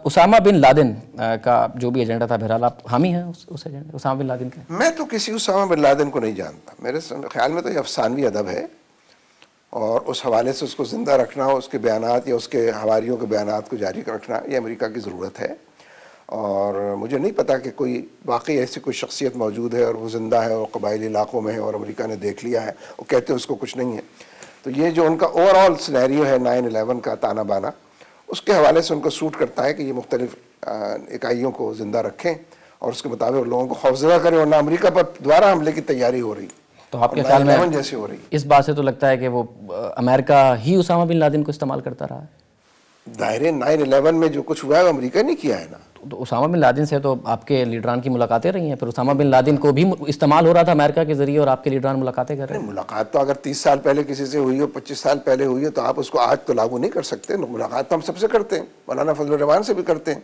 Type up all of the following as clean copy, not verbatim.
Usama bin Laden کا جو بھی ایجنڈا تھا، بہرحال آپ حامی ہیں اس ایجنڈے اسامہ بن لادن کے؟ میں تو کسی اسامہ بن لادن کو نہیں جانتا، میرے خیال میں تو یہ افسانوی ادب ہے، اور اس حوالے سے اس کو زندہ رکھنا، اس کے بیانات یا اس کے حواریوں کے بیانات کو جاری رکھنا یہ امریکہ کی ضرورت ہے. اور مجھے نہیں پتا کہ کوئی واقعی ایسی کوئی شخصیت موجود ہے اور وہ زندہ ہے اور قبائلی علاقوں میں ہے اور امریکہ نے دیکھ لیا ہے، وہ کہتے ہیں اس کو کچھ نہیں ہے. تو یہ جو ان کا اوور آل سینیریو ہے 9/11 کا تانا بانا، اس کے حوالے سے ان کو سوٹ کرتا ہے کہ یہ مختلف اکائیوں کو زندہ رکھیں اور اس کے مطابق لوگوں کو خوفزدہ کریں، ورنہ امریکہ پر دوبارہ حملے کی تیاری ہو رہی. تو آپ کے خیال میں جیسی ہو رہی اس بات سے تو لگتا ہے کہ وہ امریکہ ہی اسامہ بن لادن کو استعمال کرتا رہا ہے؟ ظاہر 9/11 میں جو کچھ ہوا ہے وہ امریکہ نے کیا ہے نا. تو اسامہ بن لادن سے تو آپ کے لیڈران کی ملاقاتیں رہی ہیں، پھر اسامہ بن لادن کو بھی استعمال ہو رہا تھا امریکہ کے ذریعے اور آپ کے لیڈران ملاقاتیں کر رہے ہیں. ملاقات تو اگر 30 سال پہلے کسی سے ہوئی ہو، 25 سال پہلے ہوئی ہے، تو آپ اس کو آج تو لاگو نہیں کر سکتے. ملاقات تو ہم سب سے کرتے ہیں، مولانا فضل الرحمان سے بھی کرتے ہیں،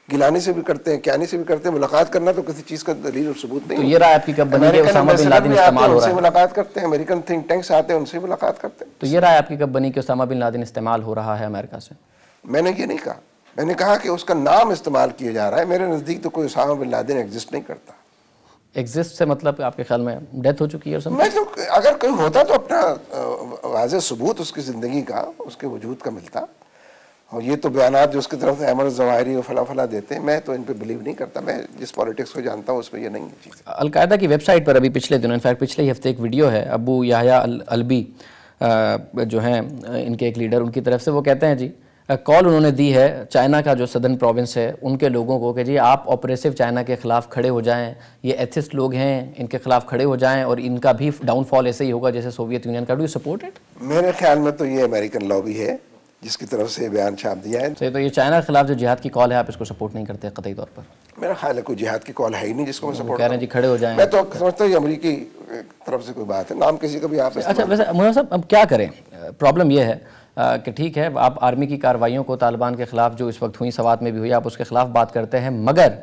گیلانی سے بھی کرتے ہیں، کیانی سے بھی کرتے ہیں. ملاقات کرنا تو کسی چیز کا دلیل اور ثبوت نہیں. تو یہ رائے آپ کی کب بنی کہ اسامہ بن لادن استعمال ہو رہا ہے؟ ملاقات کرتے ہیں، امریکن تھنک ٹینکس آتے ہیں، ان سے ملاقات کرتے ہیں. تو یہ رائے آپ کی کب بنی کہ اسامہ بن لادن استعمال ہو رہا ہے امریکہ سے؟ میں نے یہ نہیں کہا، میں نے کہا کہ اس کا نام استعمال کیا جا رہا ہے. میرے نزدیک تو کوئی اسامہ بن لادن ایگزسٹ نہیں کرتا. ایگزسٹ سے مطلب آپ کے خیال میں ڈیتھ ہو چکی ہے؟ میں تو اگر کوئی ہوتا تو اپنا واضح ثبوت اس کی زندگی کا، اس کے وجود کا ملتا. اور یہ تو بیانات جو اس کی طرف سے احمد الظواہری اور فلاں فلاں دیتے ہیں، میں تو ان پہ بلیو نہیں کرتا. میں جس پالیٹکس کو جانتا ہوں اس میں یہ نہیں ہے چیز. القاعدہ کی ویب سائٹ پر ابھی پچھلے دنوں، انفیکٹ پچھلے ہفتے ایک ویڈیو ہے، ابو یحییٰ البی جو ہیں ان کے ایک لیڈر، ان کی طرف سے وہ کہتے ہیں جی کال انہوں نے دی ہے چائنا کا جو سدرن پروونس ہے ان کے لوگوں کو کہ جی آپ آپریسو چائنا کے خلاف کھڑے ہو جائیں، یہ ایتھسٹ لوگ ہیں ان کے خلاف کھڑے ہو جائیں اور ان کا بھی ڈاؤن فال ایسے ہی ہوگا جیسے سوویت یونین کا. Do you support it? میرے خیال میں تو یہ امریکن لابی ہے جس کی طرف سے بیان چھاپ دیا ہے. تو یہ چائنا کے خلاف جو جہاد کی کال ہے آپ اس کو سپورٹ نہیں کرتے قطعی طور پر؟ میرا خیال ہے کوئی جہاد کی کال ہے ہی نہیں جس کو میں سپورٹ کہہ رہے ہیں جی کھڑے ہو جائیں. میں تو سمجھتا ہوں یہ امریکی طرف سے کوئی بات ہے، نام کسی کا بھی آپ. اچھا ویسے مولانا صاحب اب کیا کریں؟ پرابلم یہ ہے کہ ٹھیک ہے آپ آرمی کی کارروائیوں کو طالبان کے خلاف جو اس وقت ہوئی، سوات میں بھی ہوئی، آپ اس کے خلاف بات کرتے ہیں، مگر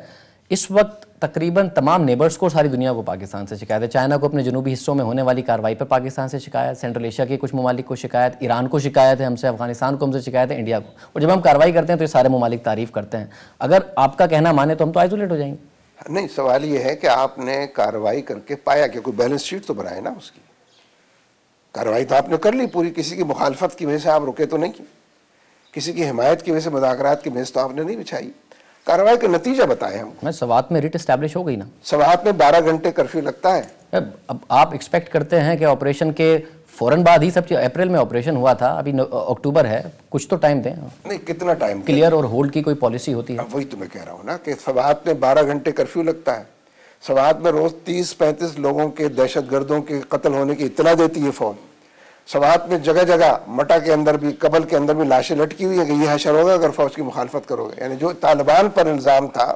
اس وقت تقریباً تمام نیبرز کو، ساری دنیا کو پاکستان سے شکایت ہے. چائنا کو اپنے جنوبی حصوں میں ہونے والی کارروائی پر پاکستان سے شکایت، سینٹرل ایشیا کے کچھ ممالک کو شکایت، ایران کو شکایت ہے ہم سے، افغانستان کو ہم سے شکایت ہے، انڈیا کو. اور جب ہم کارروائی کرتے ہیں تو یہ سارے ممالک تعریف کرتے ہیں. اگر آپ کا کہنا مانے تو ہم تو آئسولیٹ ہو جائیں گے. نہیں، سوال یہ ہے کہ آپ نے کارروائی کر کے پایا کہ کوئی بیلنس شیٹ تو بنائے نا اس کی. کارروائی تو آپ نے کر لی پوری، کسی کی مخالفت کی وجہ سے آپ رکے تو نہیں کی، کسی کی حمایت کی وجہ سے مذاکرات کی میز تو آپ نے نہیں بچھائی. کارروائی کا نتیجہ بتائیں ہم. میں سوات میں ریٹ اسٹیبلش ہو گئی نا، سوات میں 12 گھنٹے کرفیو لگتا ہے. اب آپ ایکسپیکٹ کرتے ہیں کہ آپریشن کے فوراً بعد ہی سب چیز، اپریل میں آپریشن ہوا تھا، ابھی اکتوبر ہے، کچھ تو ٹائم دیں. نہیں، کتنا ٹائم؟ کلیئر اور ہولڈ کی کوئی پالیسی ہوتی ہے؟ وہی تو میں کہہ رہا ہوں نا کہ سوات میں 12 گھنٹے کرفیو لگتا ہے. سوات میں روز 30-35 لوگوں کے دہشت گردوں کے قتل ہونے کی اطلاع دیتی ہے فوج. سوات میں جگہ جگہ مٹا کے اندر بھی، قبل کے اندر بھی لاشیں لٹکی ہوئی ہیں کہ یہ حشر ہوگا اگر فوج کی مخالفت کرو گے. یعنی جو طالبان پر الزام تھا،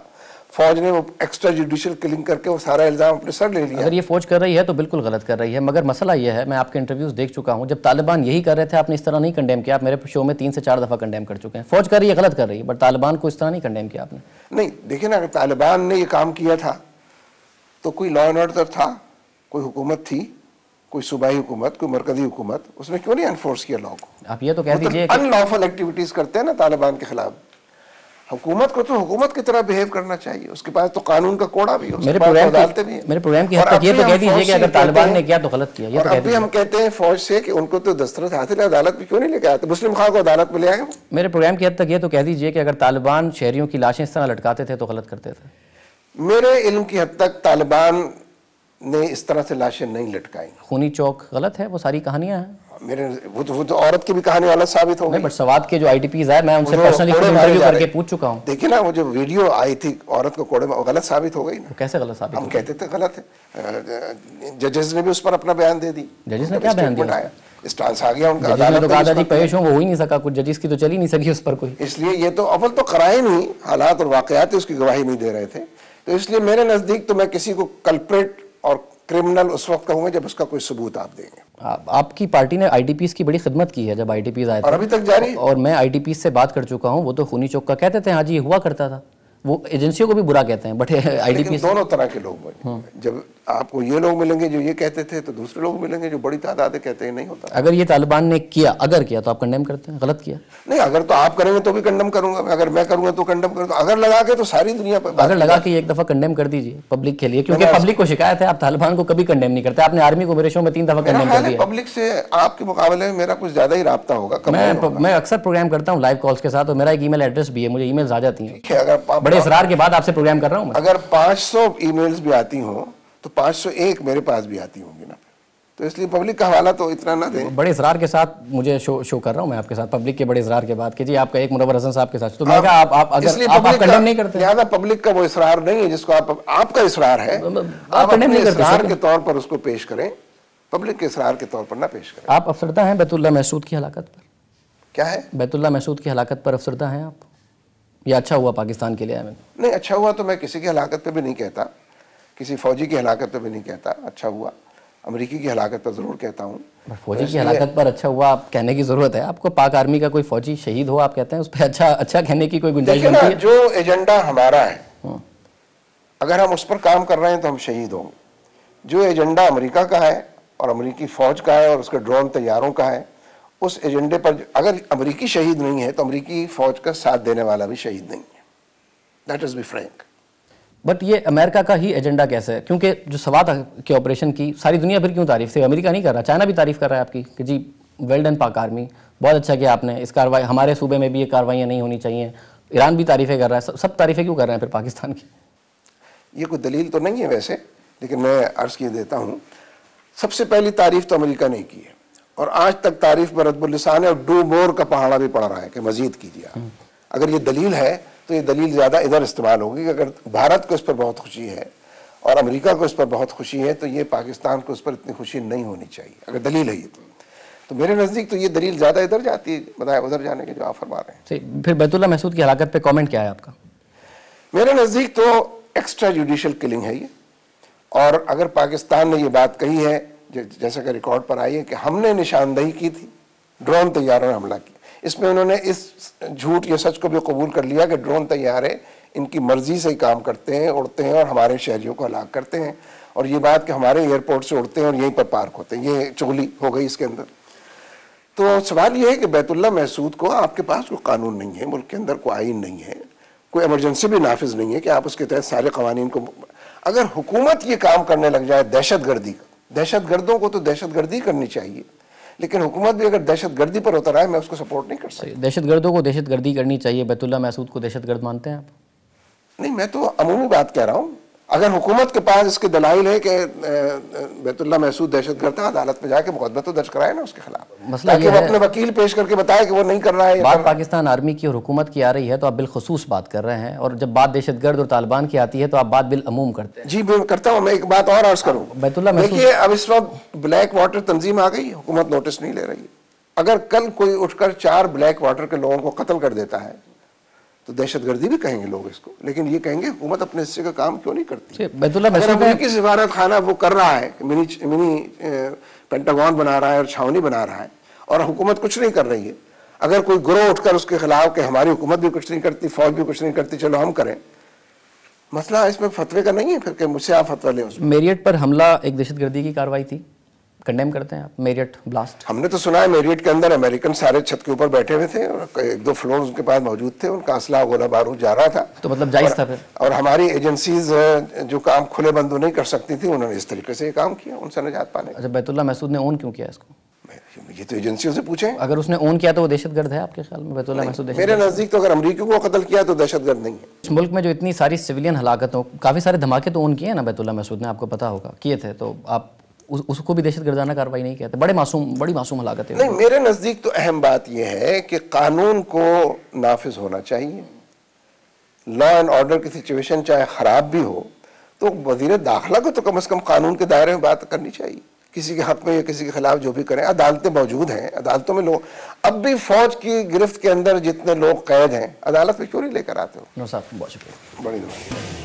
فوج نے وہ ایکسٹرا جوڈیشل کلنگ کر کے وہ سارا الزام اپنے سر لے لیا. اگر یہ فوج کر رہی ہے تو بالکل غلط کر رہی ہے، مگر مسئلہ یہ ہے، میں آپ کے انٹرویوز دیکھ چکا ہوں، جب طالبان یہی کر رہے تھے آپ نے اس طرح نہیں کنڈیم کیا. آپ میرے شو میں 3 سے 4 دفعہ کنڈیم کر چکے ہیں. فوج کر رہی ہے، غلط کر رہی ہے، بٹ طالبان کو اس طرح نہیں کنڈیم کیا آپ نے. نہیں، دیکھیں نا، اگر طالبان نے یہ کام کیا تھا تو کوئی لا اینڈ آرڈر تھا، کوئی حکومت تھی، کوئی صوبائی حکومت، کوئی مرکزی حکومت، اس نے کیوں نہیں انفورس کیا لا کو؟ آپ یہ تو کہہ دیجئے ان لافل ایکٹیویٹیز کرتے ہیں نا طالبان کے خلاف. حکومت کو تو حکومت کی طرح بیہیو کرنا چاہیے، اس کے پاس تو قانون کا کوڑا بھی ہے، اس کے پاس عدالتیں بھی ہیں. میرے پروگرام کی حد تک یہ تو کہہ دیجئے کہ اگر طالبان نے کیا تو غلط کیا. اور ابھی ہم کہتے ہیں فوج سے کہ ان کو تو دسترس حاصل ہے، عدالت میں کیوں نہیں لے کے آتے؟ مسلم خان کو عدالت میں لے آئے. میرے پروگرام کی حد تک یہ تو کہہ دیجئے کہ اگر طالبان شہریوں کی لاشیں اس طرح لٹکاتے تھے تو غلط کرتے تھے. میرے علم کی حد تک طالبان نے اس طرح سے لاشیں نہیں لٹکائی. خونی چوک غلط ہے، وہ ساری کہانیاں ہیں. وہ تو عورت کی بھی کہانی والا ثابت ہو گئی. بٹ سوات کے جو آئی ٹی پیز آئے، میں ان سے پرسنلی انٹرویو کر کے پوچھ چکا ہوں. دیکھیں نا، وہ جو ویڈیو آئی تھی عورت کو کوڑے میں، غلط ثابت ہو گئی نا. کیسے غلط ثابت؟ ہم کہتے تھے غلط ہے. ججز نے بھی اس پر اپنا بیان دے دی. ججز نے کیا بیان دیا؟ اسٹانس آ گیا ان کا. ججز نے تو کہا تھا جی پیش ہوں، وہ ہو ہی نہیں سکا، کچھ ججز کی تو چل ہی نہیں سکی اس پر کوئی. اس لیے یہ تو اول تو قرائن ہی، حالات اور واقعات اس کی گواہی نہیں دے رہے تھے. تو اس لیے میرے نزدیک تو میں کسی کو کلپریٹ اور کرمنل اس وقت کہوں گا جب اس کا کوئی ثبوت آپ دیں گے. آپ کی پارٹی نے آئی ٹی پیز کی بڑی خدمت کی ہے جب آئی ٹی پیز آئے تھے، اور ابھی تک جاری. اور میں آئی ٹی پیز سے بات کر چکا ہوں، وہ تو خونی چوک کا کہتے تھے، ہاں جی یہ ہوا کرتا تھا. وہ ایجنسیوں کو بھی برا کہتے ہیں، بٹ آئی ٹی پیز دونوں طرح کے لوگ. جب آپ کو یہ لوگ ملیں گے جو یہ کہتے تھے، تو دوسرے لوگ ملیں گے جو بڑی تعداد کہتے ہیں نہیں ہوتا. اگر یہ طالبان نے کیا، اگر کیا تو آپ کنڈیم کرتے ہیں؟ غلط کیا؟ نہیں، اگر تو آپ کریں گے تو بھی کنڈم کروں گا، اگر میں کروں گا تو کنڈم کروں گا. اگر لگا کے تو ساری دنیا پہ اگر لگا کہ ایک دفعہ کنڈیم کر دیجیے پبلک کے لیے، کیونکہ پبلک کو شکایت ہے آپ طالبان کو کبھی کنڈیم نہیں کرتے. آپ نے آرمی کو میرے شو میں 3 دفعہ کنڈیم کر دیا. پبلک سے آپ کے مقابلے میں میرا کچھ زیادہ ہی رابطہ ہوگا. میں اکثر پروگرام کرتا ہوں لائیو کالز کے ساتھ، اور میرا ایک ای میل ایڈریس بھی ہے، مجھے ای میلز آ جاتی ہیں. بڑے اصرار کے بعد آپ سے پروگرام کر رہا ہوں میں. اگر 500 ای میلز بھی آتی ہوں تو 501 میرے پاس بھی آتی ہوں گی نا، تو اس لیے پبلک کا حوالہ تو اتنا نہ دیں. بڑے اصرار کے ساتھ مجھے شو کر رہا ہوں میں آپ کے ساتھ، پبلک کے بڑے اصرار کے بعد کہ جی آپ کا ایک منور حسن صاحب کے ساتھ. تو میں کہا آپ اگر آپ کنڈیم نہیں کرتے، لہٰذا پبلک کا وہ اصرار نہیں ہے جس کو آپ کا اصرار ہے، آپ اپنے اصرار کے طور پر اس کو پیش کریں، پبلک کے اصرار کے طور پر نہ پیش کریں. آپ افسردہ ہیں بیت اللہ محسود کی ہلاکت پر؟ کیا ہے؟ بیت اللہ محسود کی ہلاکت پر افسردہ ہیں آپ؟ یہ اچھا ہوا پاکستان کے لیے؟ نہیں، اچھا ہوا تو میں کسی کی ہلاکت پہ بھی نہیں کہتا، کسی فوجی کی ہلاکت پہ بھی نہیں کہتا اچھا ہوا. امریکی کی ہلاکت پر ضرور کہتا ہوں. فوجی کی ہلاکت پر اچھا ہوا آپ کہنے کی ضرورت ہے آپ کو؟ پاک آرمی کا کوئی فوجی شہید ہو آپ کہتے ہیں اس پہ اچھا کہنے کی کوئی گنجائش بنتی ہے؟ جو ایجنڈا ہمارا ہے اگر ہم اس پر کام کر رہے ہیں تو ہم شہید ہوں گے. جو ایجنڈا امریکہ کا ہے اور امریکی فوج کا ہے اور اس کے ڈرون طیاروں کا ہے، اس ایجنڈے پر اگر امریکی شہید نہیں ہے تو امریکی فوج کا ساتھ دینے والا بھی شہید نہیں ہے. That is be frank. But یہ امریکہ کا ہی ایجنڈا کیسے ہے؟ کیونکہ جو سوات کے آپریشن کی ساری دنیا پھر کیوں تعریف تھی؟ امریکہ نہیں کر رہا، چائنا بھی تعریف کر رہا ہے آپ کی کہ جی ویل ڈن پاک آرمی، بہت اچھا کیا آپ نے، اس کاروائی ہمارے صوبے میں بھی یہ کاروائیاں نہیں ہونی چاہیے. ایران بھی تعریفیں کر رہا ہے، سب تعریفیں کیوں کر رہے ہیں پھر پاکستان کی؟ یہ کوئی دلیل تو نہیں ہے ویسے، لیکن میں عرض کیے دیتا ہوں. سب سے پہلی تعریف تو امریکہ نے کی ہے، اور آج تک تعریف پر رد السان ہے، اور ڈو مور کا پہاڑا بھی پڑ رہا ہے کہ مزید کیجیے. اگر یہ دلیل ہے تو یہ دلیل زیادہ ادھر استعمال ہوگی کہ اگر بھارت کو اس پر بہت خوشی ہے اور امریکہ کو اس پر بہت خوشی ہے تو یہ پاکستان کو اس پر اتنی خوشی نہیں ہونی چاہیے. اگر دلیل ہے یہ تو میرے نزدیک تو یہ دلیل زیادہ ادھر جاتی ہے بتائے ادھر جانے کے جو آپ فرما رہے ہیں. پھر بیت اللہ محسود کی ہلاکت پہ کامنٹ کیا ہے آپ کا؟ میرے نزدیک تو ایکسٹرا جوڈیشل کلنگ ہے یہ، اور اگر پاکستان نے یہ بات کہی ہے جیسا کہ ریکارڈ پر آئی ہے کہ ہم نے نشاندہی کی تھی، ڈرون طیاروں نے حملہ کیا، اس میں انہوں نے اس جھوٹ یا سچ کو بھی قبول کر لیا کہ ڈرون طیارے ان کی مرضی سے ہی کام کرتے ہیں، اڑتے ہیں اور ہمارے شہریوں کو ہلاک کرتے ہیں، اور یہ بات کہ ہمارے ایئرپورٹ سے اڑتے ہیں اور یہیں پر پارک ہوتے ہیں، یہ چغلی ہو گئی اس کے اندر. تو سوال یہ ہے کہ بیت اللہ محسود کو آپ کے پاس کوئی قانون نہیں ہے، ملک کے اندر کوئی آئین نہیں ہے، کوئی ایمرجنسی بھی نافذ نہیں ہے کہ آپ اس کے تحت سارے قوانین کو. اگر حکومت یہ کام کرنے لگ جائے دہشت گردی کا، دہشت گردوں کو تو دہشت گردی کرنی چاہیے، لیکن حکومت بھی اگر دہشت گردی پر اتر آئے میں اس کو سپورٹ نہیں کر سکتا. دہشت گردوں کو دہشت گردی کرنی چاہیے، بیت اللہ محسود کو دہشت گرد مانتے ہیں آپ؟ نہیں، میں تو عمومی بات کہہ رہا ہوں. اگر حکومت کے پاس اس کے دلائل ہے کہ بیت اللہ محسود دہشت گرد ہے، عدالت میں جا کے مقدمہ تو درج کرائے نا اس کے خلاف، تاکہ وہ اپنے وکیل پیش کر کے بتائے کہ وہ نہیں کر رہا ہے. بات پاکستان آرمی کی اور حکومت کی آ رہی ہے تو آپ بالخصوص بات کر رہے ہیں، اور جب بات دہشت گرد اور طالبان کی آتی ہے تو آپ بات بالعموم کرتے ہیں. جی میں کرتا ہوں. میں ایک بات اور عرض کروں. بیت اللہ محسود دیکھیے اب اس وقت بلیک واٹر تنظیم آ گئی، حکومت نوٹس نہیں لے رہی ہے. اگر کل کوئی اٹھ کر 4 بلیک واٹر کے لوگوں کو قتل کر دیتا ہے تو دہشت گردی بھی کہیں گے لوگ اس کو، لیکن یہ کہیں گے حکومت اپنے حصے کا کام کیوں نہیں کرتی. بیت اللہ اگر محسود امریکی سفارت خانہ وہ کر رہا ہے، منی پینٹاگون بنا رہا ہے اور چھاونی بنا رہا ہے، اور حکومت کچھ نہیں کر رہی ہے، اگر کوئی گروہ اٹھ کر اس کے خلاف کہ ہماری حکومت بھی کچھ نہیں کرتی، فوج بھی کچھ نہیں کرتی، چلو ہم کریں، مسئلہ اس میں فتوے کا نہیں ہے پھر کہ مجھ سے آپ فتویٰ لیں. اس میں میریٹ پر حملہ ایک دہشت گردی کی کاروائی تھی، کنڈیم کرتے ہیں آپ میریٹ بلاسٹ؟ ہم نے تو سنا ہے میریٹ کے اندر امریکن سارے چھت کے اوپر بیٹھے ہوئے تھے اور 1-2 فلور ان کے پاس موجود تھے، ان کا اسلحہ گولہ بارود جا رہا تھا. تو مطلب جائز تھا پھر؟ اور ہماری ایجنسیز جو کام کھلے بندو نہیں کر سکتی تھی انہوں نے اس طریقے سے یہ کام کیا ان سے نجات پانے. اچھا، بیت اللہ محسود نے اون کیوں کیا اس کو؟ یہ تو ایجنسیوں سے پوچھیں. اگر اس نے اون کیا تو وہ دہشت گرد ہے آپ کے خیال میں بیت اللہ محسود؟ میرے نزدیک تو اگر امریکیوں کو قتل کیا تو دہشت گرد نہیں ہے. اس ملک میں جو اتنی ساری سویلین ہلاکتوں، کافی سارے دھماکے تو اون کیے ہیں نا بیت اللہ محسود نے، آپ کو پتا ہوگا کیے تھے، تو آپ اس کو بھی دہشت گردانہ کاروائی نہیں کہتے؟ بڑی معصوم ہلاکتیں. نہیں، میرے نزدیک تو اہم بات یہ ہے کہ قانون کو نافذ ہونا چاہیے. لا اینڈ آرڈر کی سچویشن چاہے خراب بھی ہو تو وزیر داخلہ کو تو کم از کم قانون کے دائرے میں بات کرنی چاہیے. کسی کے حق میں یا کسی کے خلاف جو بھی کریں، عدالتیں موجود ہیں، عدالتوں میں لوگ اب بھی فوج کی گرفت کے اندر جتنے لوگ قید ہیں عدالت میں کیوں نہیں لے کر آتے ہو؟ نو صاحب بہت شکریہ. بڑی دعا.